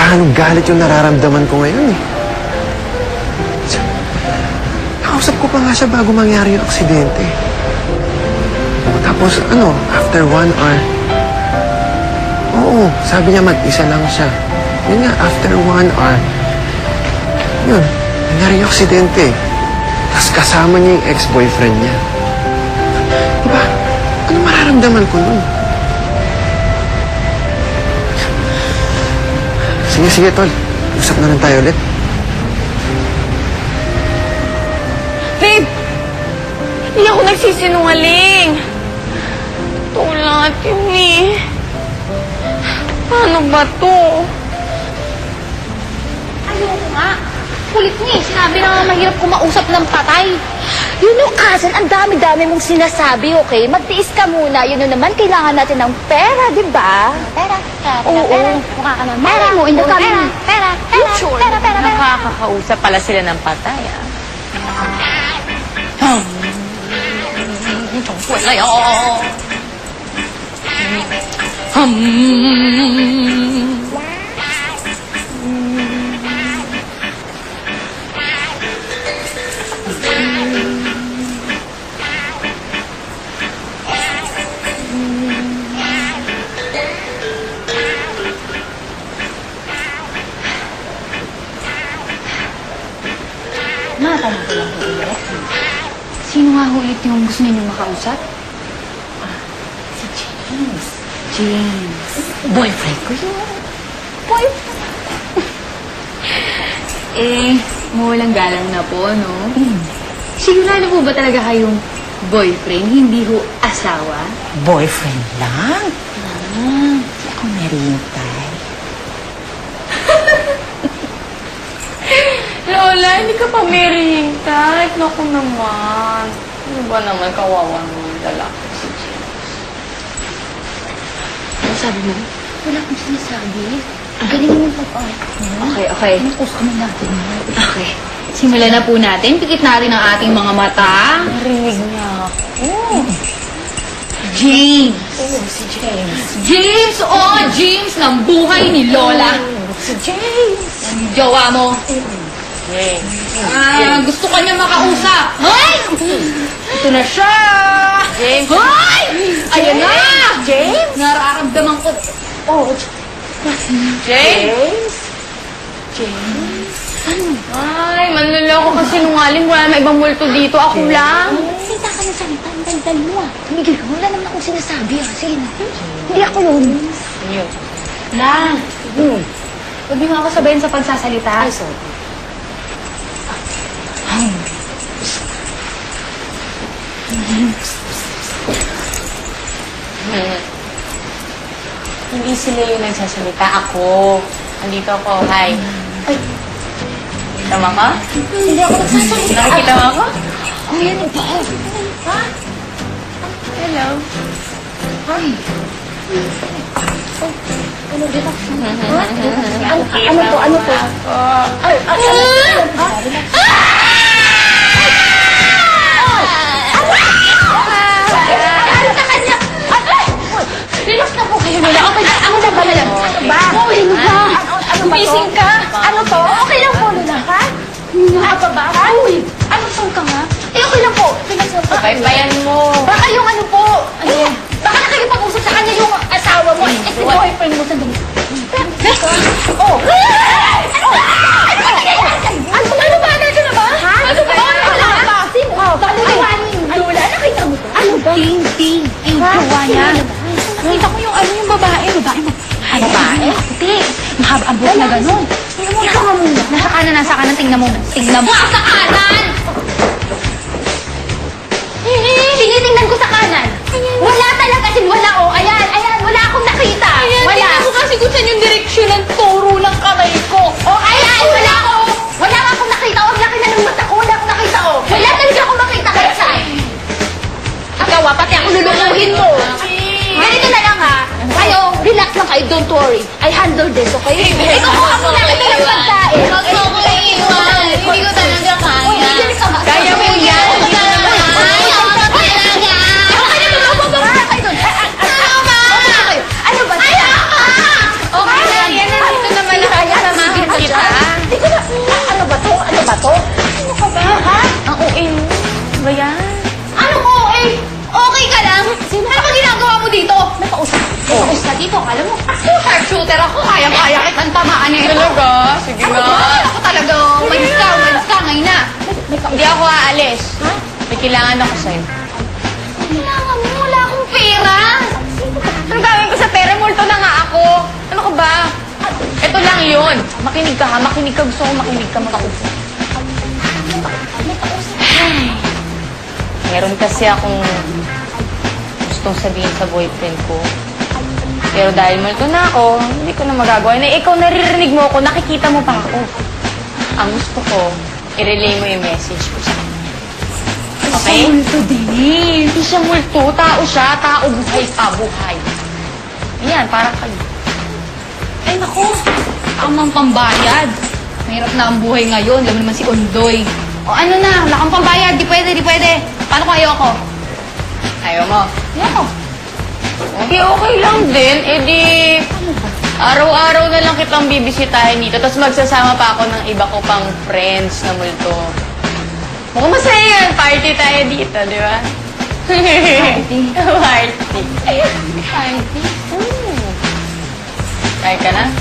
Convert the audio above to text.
gaano galit yung nararamdaman ko ngayon eh. Nakausap ko pa nga siya bago mangyari yung aksidente. Tapos after 1 hour, oo, sabi niya mag-isa lang siya. Yun nga, after 1 hour, yun, nangyari yung aksidente. Tapos kasama niya yung ex-boyfriend niya. Diba? Ano mararamdaman ko nun? Sige, tol. Usap na lang tayo ulit. Babe! Hindi ako nagsisinungaling. Ito lahat yun eh. Paano ba to? Ayoko nga. Kulit mo eh. Sinabi na nga mahirap kumausap ng patay. You know, cousin, ang dami-dami mong sinasabi, okay? Magtiis ka muna. Yun naman, kailangan natin ng pera, di ba? Pera. Oo. Mukha ka ng pera mo. Pera. Sure. Pera. Nakakakausap pala sila ng patay, ah. Wala yun. Matanong ko lang po ulit. Sino nga ho ulit yung gusto ninyong makausap? Si James. James. Boyfriend ko yun. Boyfriend. Mawalang galang na po, no? Sigurado po ba talaga kayong boyfriend, hindi ho asawa? Boyfriend lang? Hindi ako merintay. Lola, hindi ka pa merihintay. Naku naman. Ano ba naman kawawa naman lalaki si James? Ano sabi mo? Wala akong sinasabi. Ang galing mo pag-art mo. Okay. Ano kami natin mo? Okay. Simulan na po natin. Pikit natin ang ating mga mata. Narinig niya ako. James! Si James. James! Oh, James ng buhay ni Lola. Si James. Ang jowa mo. Gusto ka niya makausap. Hoy! Ito na siya! James! Hoy! Ayan na! James? Nararamdaman ko. Oh, James! James. Ay, manloloko ka sinungaling. Wala na ibang multo dito. Ako lang. Salita ka ng salita. Ang daldal mo ah. Tumigil ka. Wala naman akong sinasabi ah. Sige na. Hindi ako yun. Lang. Huwag niyo ako sabayin sa pagsasalita. Ay, sorry. Hindi sila yung nagsasalita. Ako. Nandito ako. Hi. Ay, Nakita mo ako? hindi ako nagsasalita. Nakikita mo ako? Oh, yan ang tao. Hello. Ay. Oh, ano dito? Ano to? Ano to? Ay, relax na po kayo nila. Okay, ako na ba na lang? Ano ba? Oh, ano ba? Ano ba to? Gising ka. Ano to? Okay lang po, Lola, ha? Ano ba? Uy, ano saan ka nga? Okay lang po. Paypayan mo. Baka yung ano po. Baka nakikipag-usap sa kanya yung asawa mo. Si boyfriend mo. Sandali. Oh. Ano ba? Nandito na ba? Ha? Ano ba? Ano ba? Sino? Lola, nakita mo to? Ano ba? Ting. Yung jowa niya. Nakita ko yung yung babae. Babae mo. Babae? Puti. Mahaba ang buhok na gano'n. Ikaw nga muna. Nasa kanan. Tingnan mo. Sa kanan! Tinitingnan ko sa kanan. Wala talaga. Wala, oh. Ayan. Wala akong nakita. Wala. Tingnan ko kasi kung saan yung direksyon ng turo ng kamay ko. Oh, ayan. Wala ako. Wala nga akong nakita. Oh, laki na ng mata ko. Wala akong nakita, oh. Wala talaga akong makita kahit saan. Ikaw, pati ako lulukuhin mo. Ganito na lang, ha. Kayo, relax lang kayo. Don't worry. I handle this, okay? Ikaw, kuha muna kita ng pagkain. Huwag mo ko iiwan. Hindi ko talaga kaya. Kaya mo yan. Hindi ko talaga kaya. Okay na ba? Bumaba kayo doon. Ano ba? Okay na, yan na kailangan ako sa'yo. Kailangan mo, wala akong pera. Anong gawin ko sa pera? Multo na nga ako. Ano ka ba? Ito lang yun. Makinig ka ha. Makinig ka. Gusto ko makinig ka. Makausap. Meron kasi akong gustong sabihin sa boyfriend ko. Pero dahil multo na ako, hindi ko na magagawa. Na ikaw naririnig mo ako, nakikita mo pa ako. Ang gusto ko, i-relay mo yung message ko sa kanya. Okay? Multo din. Hindi siya multo. Tao siya. Tao buhay pa. Buhay. Ayan, parang kayo. Ay, naku. Tamang pambayad. Mahirap na ang buhay ngayon. Alam mo naman si Ondoy. O ano na, wala kang pambayad. Di pwede, di pwede. Paano kung ayoko? Ayaw mo. Ayoko. Okay, okay lang din. Eh di, araw-araw na lang kitang bibisitahin dito. Tapos magsasama pa ako ng iba ko pang friends na multo. Mukhang masaya yan. Party tayo dito, di ba? Party. Party. Party. Kaya ka na?